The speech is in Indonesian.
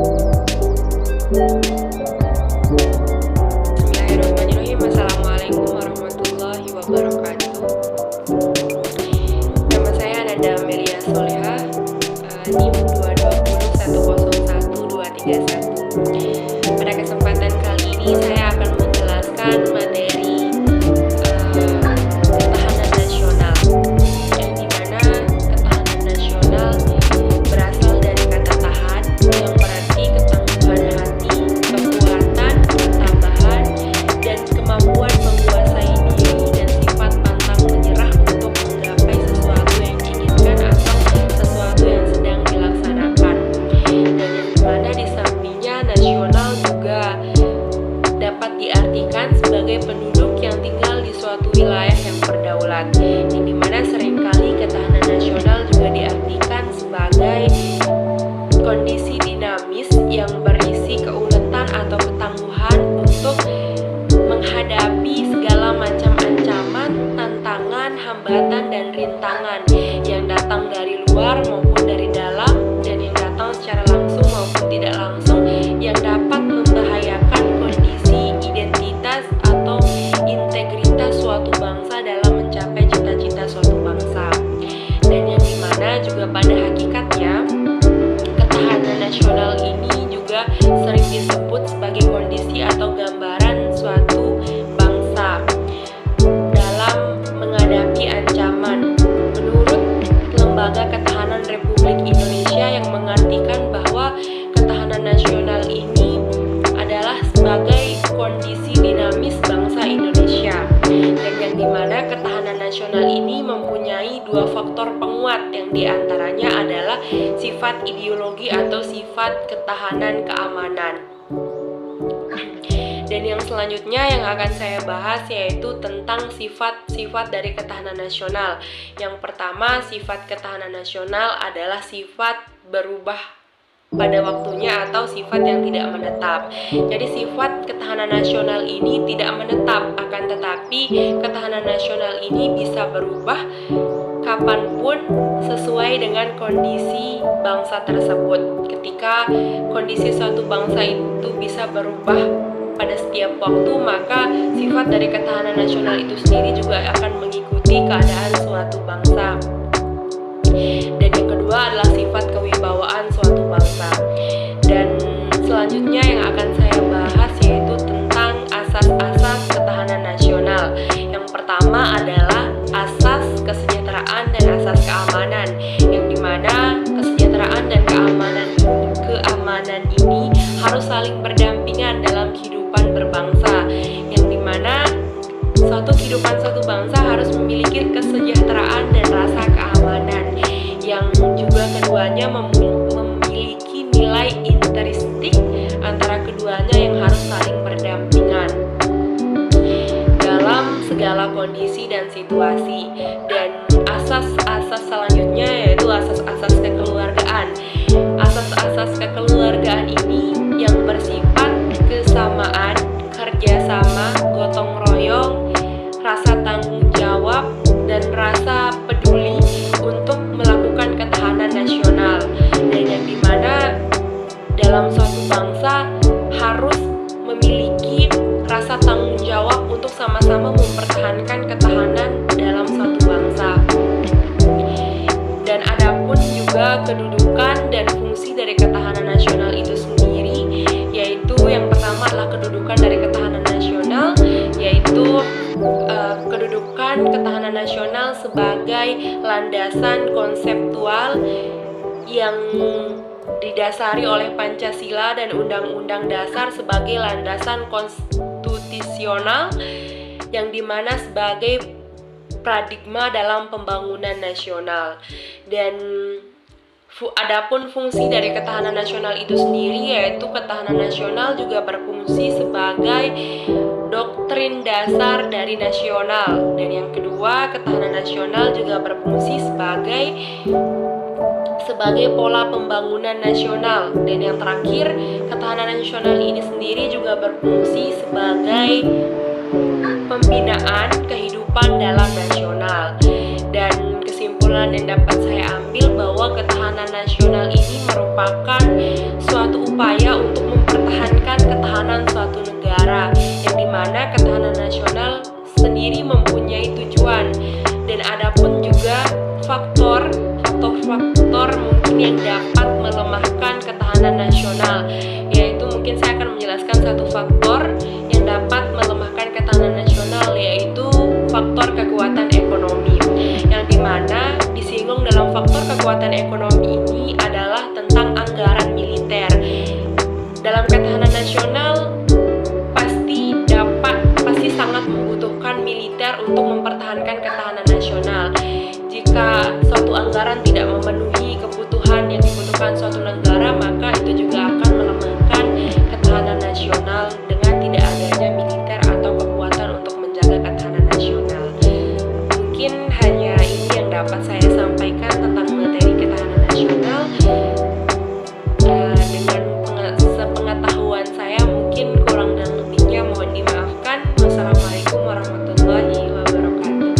Bismillahirrahmanirrahim. Assalamualaikum warahmatullahi wabarakatuh. Nama saya Ananda Amelia Soleha, NIM 220101231. Pada kesempatan kali ini saya akan menjelaskan materi ketahanan nasional, yang dimana ketahanan nasional berasal dari kata tahan, yang berarti ketangguhan hati, kekuatan, ketabahan, dan kemampuan menguasai diri dan sifat pantang menyerah untuk menggapai sesuatu yang diinginkan atau sesuatu yang sedang dilaksanakan. Dan yang dimana di sampingnya nasional juga dapat diartikan sebagai penduduk yang tinggal di suatu wilayah yang berdaulat, yang dimana seringkali ketahanan nasional juga diartikan sebagai kondisi dinamis yang berisi keuletan atau ketangguhan untuk menghadapi segala macam ancaman, tantangan, hambatan, dan rintangan yang datang dari luar maupun dari dalam, dan yang datang secara langsung maupun tidak langsung, yang dapat membahayakan kondisi identitas atau integritas suatu bangsa dalam mencapai cita-cita suatu bangsa. Dan yang dimana juga pada hakikatnya ketahanan nasional ini juga sering disebut sebagai kondisi atau gambaran suatu bangsa dalam menghadapi ancaman. Menurut Lembaga Ketahanan Republik Indonesia, yang mengartikan bahwa ketahanan nasional ini adalah sebagai kondisi dinamis bangsa Indonesia, dan yang dimana ketahanan nasional ini mempunyai dua faktor penguat, yang diantaranya adalah sifat ideologi atau sifat ketahanan keamanan. Dan yang selanjutnya yang akan saya bahas yaitu tentang sifat-sifat dari ketahanan nasional. Yang pertama, sifat ketahanan nasional adalah sifat berubah pada waktunya atau sifat yang tidak menetap. Jadi sifat ketahanan nasional ini tidak menetap, akan tetapi ketahanan nasional ini bisa berubah kapanpun sesuai dengan kondisi bangsa tersebut. Ketika kondisi suatu bangsa itu bisa berubah pada setiap waktu, maka sifat dari ketahanan nasional itu sendiri juga akan mengikuti keadaan suatu bangsa. Dan yang kedua adalah sifat kewibawaan suatu bangsa. Dan selanjutnya yang akan saya bahas yaitu tentang asas-asas ketahanan nasional. Yang pertama adalah asas kesejahteraan dan asas keamanan, yang dimana kesejahteraan dan keamanan ini harus saling berdampingan dalam kehidupan berbangsa, yang dimana kehidupan suatu bangsa harus memiliki kesejahteraan dan rasa keamanan, yang juga keduanya memiliki nilai intrinsikik antara keduanya yang harus saling berdampingan dalam segala kondisi dan situasi. Dan asas-asas selanjutnya yaitu asas-asas kekeluargaan. Asas-asas kekeluargaan ini yang bersifat kesamaan, kerjasama, gotong royong, rasa tanggung jawab, dan rasa peduli untuk melakukan ketahanan nasional. Dan yang dimana dalam suatu bangsa harus memiliki rasa tanggung jawab untuk sama-sama mempertahankan ketahanan dalam suatu bangsa. Dan adapun juga kedudukan dan fungsi dari ketahanan nasional itu sendiri, yaitu yang pertama adalah kedudukan dari ketahanan nasional, yaitu kedudukan ketahanan nasional sebagai landasan konseptual yang didasari oleh Pancasila dan Undang-Undang Dasar sebagai landasan konstitusional, yang dimana sebagai paradigma dalam pembangunan nasional. Dan adapun fungsi dari ketahanan nasional itu sendiri, yaitu ketahanan nasional juga berfungsi sebagai doktrin dasar dari nasional. Dan yang kedua, ketahanan nasional juga berfungsi sebagai pola pembangunan nasional. Dan yang terakhir, ketahanan nasional ini sendiri juga berfungsi sebagai pembinaan kehidupan dalam nasional. Dan kesimpulan yang dapat saya ambil bahwa ketahanan nasional ini merupakan merupakan suatu upaya untuk mempertahankan ketahanan suatu negara, yang dimana ketahanan nasional sendiri mempunyai tujuan. Dan adapun juga faktor-faktor mungkin yang dapat melemahkan ketahanan nasional, yaitu mungkin saya akan menjelaskan satu faktor yang dapat melemahkan ketahanan nasional, yaitu faktor kekuatan ekonomi, yang dimana disinggung dalam faktor kekuatan ekonomi ini adalah tentang anggaran militer. Dalam ketahanan nasional pasti sangat membutuhkan militer untuk mempertahankan ketahanan nasional. Jika suatu anggaran tidak memenuhi kebutuhan yang dibutuhkan suatu negara, maka itu juga akan melemahkan ketahanan nasional dengan tidak adanya militer atau kekuatan untuk menjaga ketahanan nasional. Mungkin hanya ini yang dapat saya sampaikan tentang materi ketahanan nasional. Dengan sepengetahuan saya, mungkin kurang dan lebihnya mohon dimaafkan. Wassalamualaikum warahmatullahi wabarakatuh.